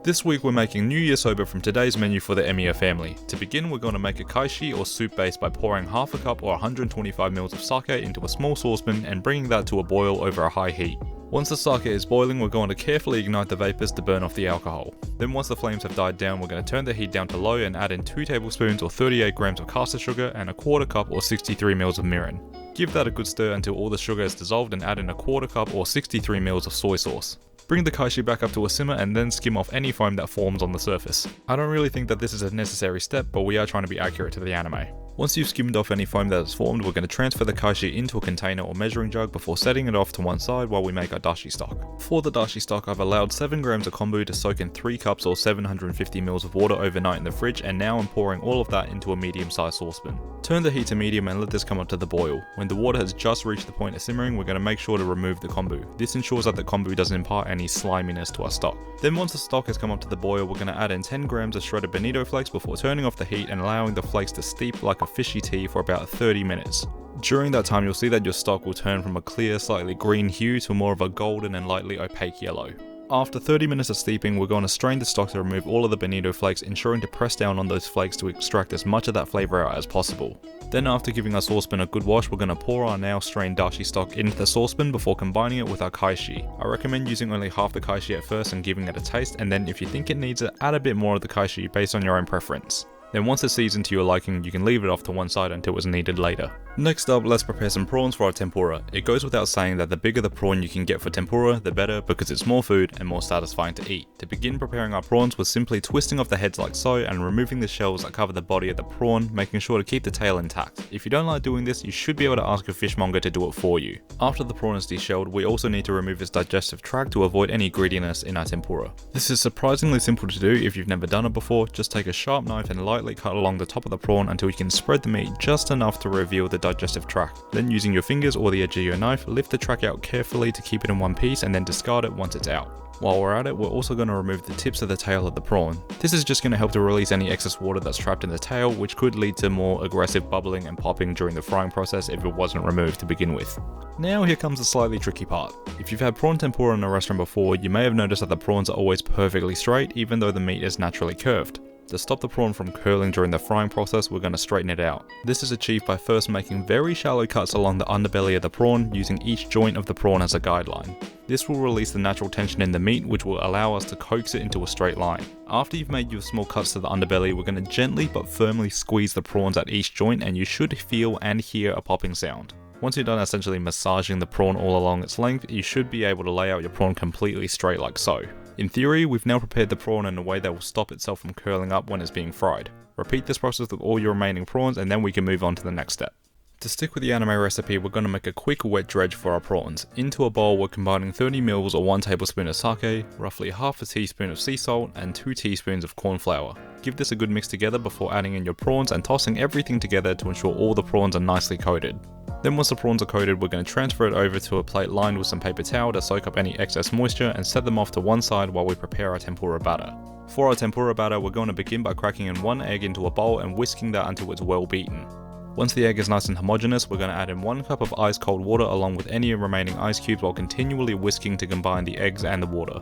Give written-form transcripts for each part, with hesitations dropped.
This week we're making New Year soba from today's menu for the Emiya family. To begin, we're going to make a kaishi or soup base by pouring half a cup or 125 ml of sake into a small saucepan and bringing that to a boil over a high heat. Once the sake is boiling, we're going to carefully ignite the vapors to burn off the alcohol. Then once the flames have died down, we're going to turn the heat down to low and add in 2 tablespoons or 38 grams of caster sugar and a quarter cup or 63 ml of mirin. Give that a good stir until all the sugar is dissolved and add in a quarter cup or 63 ml of soy sauce. Bring the kaishi back up to a simmer and then skim off any foam that forms on the surface. I don't really think that this is a necessary step, but we are trying to be accurate to the anime. Once you've skimmed off any foam that has formed, we're going to transfer the kaishi into a container or measuring jug before setting it off to one side while we make our dashi stock. For the dashi stock, I've allowed 7 grams of kombu to soak in 3 cups or 750 ml of water overnight in the fridge, and now I'm pouring all of that into a medium-sized saucepan. Turn the heat to medium and let this come up to the boil. When the water has just reached the point of simmering, we're going to make sure to remove the kombu. This ensures that the kombu doesn't impart any sliminess to our stock. Then once the stock has come up to the boil, we're going to add in 10 grams of shredded bonito flakes before turning off the heat and allowing the flakes to steep like a fishy tea for about 30 minutes. During that time, you'll see that your stock will turn from a clear, slightly green hue to more of a golden and lightly opaque yellow. After 30 minutes of steeping, we're going to strain the stock to remove all of the bonito flakes, ensuring to press down on those flakes to extract as much of that flavour out as possible. Then after giving our saucepan a good wash, we're going to pour our now strained dashi stock into the saucepan before combining it with our kaishi. I recommend using only half the kaishi at first and giving it a taste, and then if you think it needs it, add a bit more of the kaishi based on your own preference. Then once it's seasoned to your liking, you can leave it off to one side until it's needed later. Next up, let's prepare some prawns for our tempura. It goes without saying that the bigger the prawn you can get for tempura, the better, because it's more food and more satisfying to eat. To begin preparing our prawns, we're simply twisting off the heads like so and removing the shells that cover the body of the prawn, making sure to keep the tail intact. If you don't like doing this, you should be able to ask a fishmonger to do it for you. After the prawn is deshelled, we also need to remove its digestive tract to avoid any greediness in our tempura. This is surprisingly simple to do if you've never done it before. Just take a sharp knife and lightly cut along the top of the prawn until you can spread the meat just enough to reveal the digestive tract. Then using your fingers or the edge of your knife, lift the tract out carefully to keep it in one piece and then discard it once it's out. While we're at it, we're also going to remove the tips of the tail of the prawn. This is just going to help to release any excess water that's trapped in the tail, which could lead to more aggressive bubbling and popping during the frying process if it wasn't removed to begin with. Now here comes the slightly tricky part. If you've had prawn tempura in a restaurant before, you may have noticed that the prawns are always perfectly straight even though the meat is naturally curved. To stop the prawn from curling during the frying process, we're going to straighten it out. This is achieved by first making very shallow cuts along the underbelly of the prawn, using each joint of the prawn as a guideline. This will release the natural tension in the meat, which will allow us to coax it into a straight line. After you've made your small cuts to the underbelly, we're going to gently but firmly squeeze the prawns at each joint, and you should feel and hear a popping sound. Once you're done essentially massaging the prawn all along its length, you should be able to lay out your prawn completely straight like so. In theory, we've now prepared the prawn in a way that will stop itself from curling up when it's being fried. Repeat this process with all your remaining prawns and then we can move on to the next step. To stick with the anime recipe, we're going to make a quick wet dredge for our prawns. Into a bowl, we're combining 30 ml or 1 tablespoon of sake, roughly half a teaspoon of sea salt, and 2 teaspoons of corn flour. Give this a good mix together before adding in your prawns and tossing everything together to ensure all the prawns are nicely coated. Then once the prawns are coated, we're going to transfer it over to a plate lined with some paper towel to soak up any excess moisture and set them off to one side while we prepare our tempura batter. For our tempura batter, we're going to begin by cracking in 1 egg into a bowl and whisking that until it's well beaten. Once the egg is nice and homogeneous, we're going to add in 1 cup of ice cold water along with any remaining ice cubes while continually whisking to combine the eggs and the water.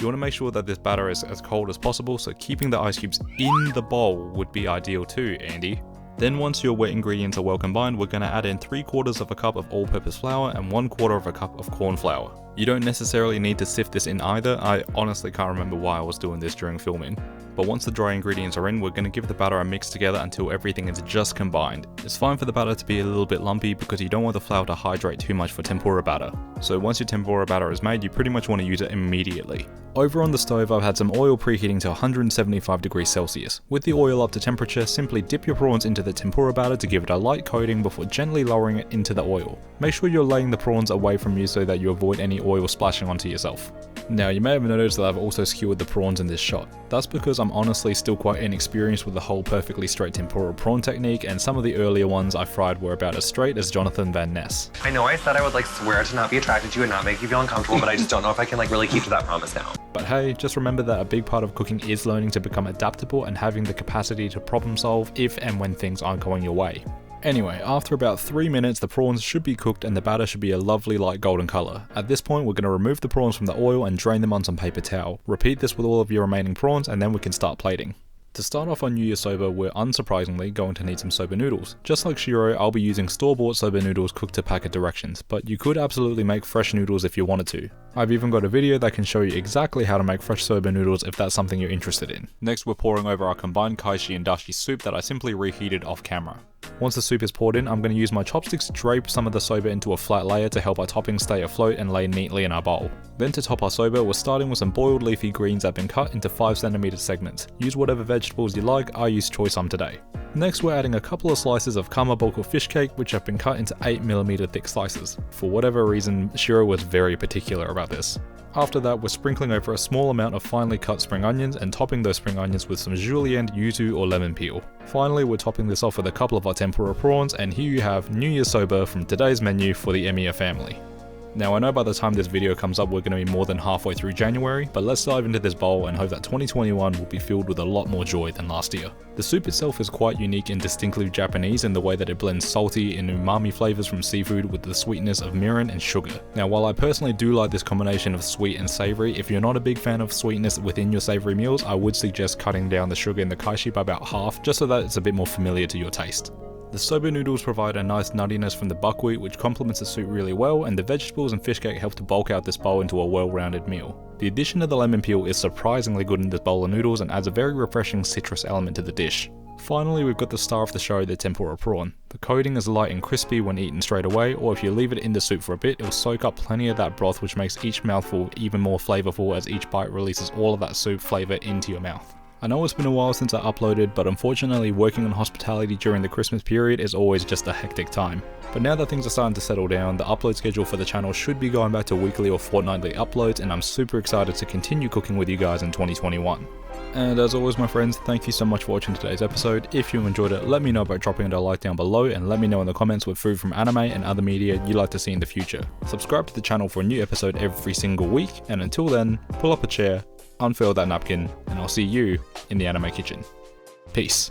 You want to make sure that this batter is as cold as possible, so keeping the ice cubes in the bowl would be ideal too, Andy. Then once your wet ingredients are well combined, we're going to add in 3/4 of a cup of all-purpose flour and 1/4 of a cup of corn flour. You don't necessarily need to sift this in either. I honestly can't remember why I was doing this during filming. But once the dry ingredients are in, we're going to give the batter a mix together until everything is just combined. It's fine for the batter to be a little bit lumpy because you don't want the flour to hydrate too much for tempura batter. So once your tempura batter is made, you pretty much want to use it immediately. Over on the stove, I've had some oil preheating to 175 degrees Celsius. With the oil up to temperature, simply dip your prawns into the tempura batter to give it a light coating before gently lowering it into the oil. Make sure you're laying the prawns away from you so that you avoid any oil splashing onto yourself. Now, you may have noticed that I've also skewered the prawns in this shot. That's because I'm honestly still quite inexperienced with the whole perfectly straight tempura prawn technique, and some of the earlier ones I fried were about as straight as Jonathan Van Ness. I know I said I would swear to not be attracted to you and not make you feel uncomfortable, but I just don't know if I can really keep to that promise now. But hey, just remember that a big part of cooking is learning to become adaptable and having the capacity to problem solve if and when things aren't going your way. Anyway, after about 3 minutes the prawns should be cooked and the batter should be a lovely light golden colour. At this point we're going to remove the prawns from the oil and drain them on some paper towel. Repeat this with all of your remaining prawns and then we can start plating. To start off on New Year soba, we're unsurprisingly going to need some soba noodles. Just like Shiro, I'll be using store-bought soba noodles cooked to packet directions, but you could absolutely make fresh noodles if you wanted to. I've even got a video that can show you exactly how to make fresh soba noodles if that's something you're interested in. Next we're pouring over our combined kaishi and dashi soup that I simply reheated off camera. Once the soup is poured in, I'm going to use my chopsticks to drape some of the soba into a flat layer to help our toppings stay afloat and lay neatly in our bowl. Then to top our soba, we're starting with some boiled leafy greens that have been cut into 5cm segments. Use whatever vegetables you like, I used choy sum today. Next we're adding a couple of slices of kamaboko fish cake which have been cut into 8mm thick slices. For whatever reason, Shiro was very particular about this. After that, we're sprinkling over a small amount of finely cut spring onions and topping those spring onions with some julienne, yuzu or lemon peel. Finally, we're topping this off with a couple of our tempura prawns, and here you have New Year soba from today's menu for the Emiya family. Now I know by the time this video comes up we're going to be more than halfway through January, but let's dive into this bowl and hope that 2021 will be filled with a lot more joy than last year. The soup itself is quite unique and distinctly Japanese in the way that it blends salty and umami flavours from seafood with the sweetness of mirin and sugar. Now while I personally do like this combination of sweet and savoury, if you're not a big fan of sweetness within your savoury meals, I would suggest cutting down the sugar in the kaishi by about half, just so that it's a bit more familiar to your taste. The soba noodles provide a nice nuttiness from the buckwheat which complements the soup really well, and the vegetables and fish cake help to bulk out this bowl into a well-rounded meal. The addition of the lemon peel is surprisingly good in this bowl of noodles and adds a very refreshing citrus element to the dish. Finally, we've got the star of the show, the tempura prawn. The coating is light and crispy when eaten straight away, or if you leave it in the soup for a bit, it'll soak up plenty of that broth which makes each mouthful even more flavourful as each bite releases all of that soup flavour into your mouth. I know it's been a while since I uploaded, but unfortunately working on hospitality during the Christmas period is always just a hectic time. But now that things are starting to settle down, the upload schedule for the channel should be going back to weekly or fortnightly uploads, and I'm super excited to continue cooking with you guys in 2021. And as always my friends, thank you so much for watching today's episode. If you enjoyed it, let me know by dropping a like down below, and let me know in the comments what food from anime and other media you'd like to see in the future. Subscribe to the channel for a new episode every single week, and until then, pull up a chair, unfurl that napkin, and I'll see you in the anime kitchen. Peace.